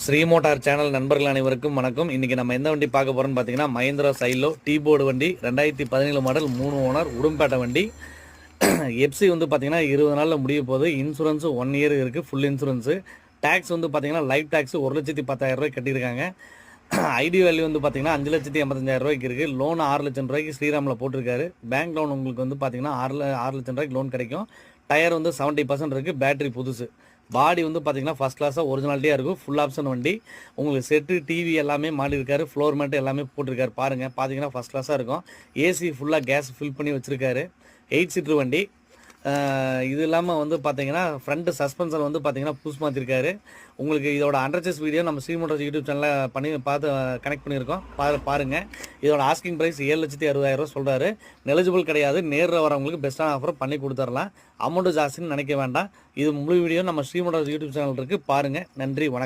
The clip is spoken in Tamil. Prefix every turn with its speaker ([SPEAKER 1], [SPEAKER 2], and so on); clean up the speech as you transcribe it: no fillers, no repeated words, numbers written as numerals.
[SPEAKER 1] ஸ்ரீ மோட்டார் சேனல் நண்பர்கள் அனைவருக்கும் வணக்கம். இன்றைக்கி நம்ம எந்த வண்டி பார்க்க போகிறோம்னு பார்த்தீங்கன்னா மஹேந்திரா சைலோ டீ போர்டு வண்டி 2017 மாடல் 3 ஓனர் உடும்பேட்டை வண்டி. எஃப்சி வந்து பார்த்தீங்கன்னா 20 நாளில் முடிய போகுது. இன்சூரன்ஸு 1 இயர் இருக்குது, ஃபுல் இன்சூரன்ஸு. டேக்ஸ் வந்து பார்த்தீங்கன்னா லைஃப் டேக்ஸ் 1,10,000 கட்டியிருக்காங்க. ஐடி வேல்யூ வந்து பார்த்தீங்கன்னா 5,85,000 இருக்குது. லோன் 6 லட்சம் ரூபாய்க்கு ஸ்ரீராமில் போட்டிருக்காரு. பேங்க் லோன் உங்களுக்கு வந்து பார்த்தீங்கன்னா 6 லட்சம் ரூபாய்க்கு லோன் கிடைக்கும். டயர் வந்து 70% இருக்குது, பேட்டரி புதுசு. பாடி வந்து பார்த்தீங்கன்னா ஃபஸ்ட் கிளாஸாக ஒரிஜினாலிட்டியாக இருக்கும். ஃபுல் ஆப்ஷன் வண்டி. உங்களுக்கு செட்டு டிவி எல்லாமே மாட்டிருக்காரு, ஃப்ளோர் மேட்டு எல்லாமே போட்டிருக்காரு. பாருங்கள், பார்த்தீங்கன்னா ஃபஸ்ட் கிளாஸாக இருக்கும். ஏசி ஃபுல்லாக கேஸ் ஃபில் பண்ணி வச்சுருக்காரு. 8 சீட்ரு வண்டி. இது இல்லாமல் வந்து பார்த்தீங்கன்னா ஃப்ரண்ட்டு சஸ்பென்சர் வந்து பார்த்தீங்கன்னா புதுசு மாற்றிருக்காரு. உங்களுக்கு இதோட அண்டர்சேஸ் வீடியோ நம்ம ஸ்ரீ மோட்டார்ஸ் யூடியூப் சேனலில் பார்த்து கனெக்ட் பண்ணியிருக்கோம். பாருங்கள். இதோட ஆஸ்கிங் ப்ரைஸ் 7,60,000 சொல்கிறாரு. நெலிஜிபிள் கிடையாது. நேரில் வரவங்களுக்கு பெஸ்ட்டான ஆஃபர் பண்ணி கொடுத்துடலாம். அமௌண்ட்டு ஜாஸ்தின்னு நினைக்க வேண்டாம். இது முழு வீடியோ நம்ம ஸ்ரீ மோட்டார்ஸ் யூடியூப் சேனல் இருக்குது, பாருங்கள். நன்றி, வணக்கம்.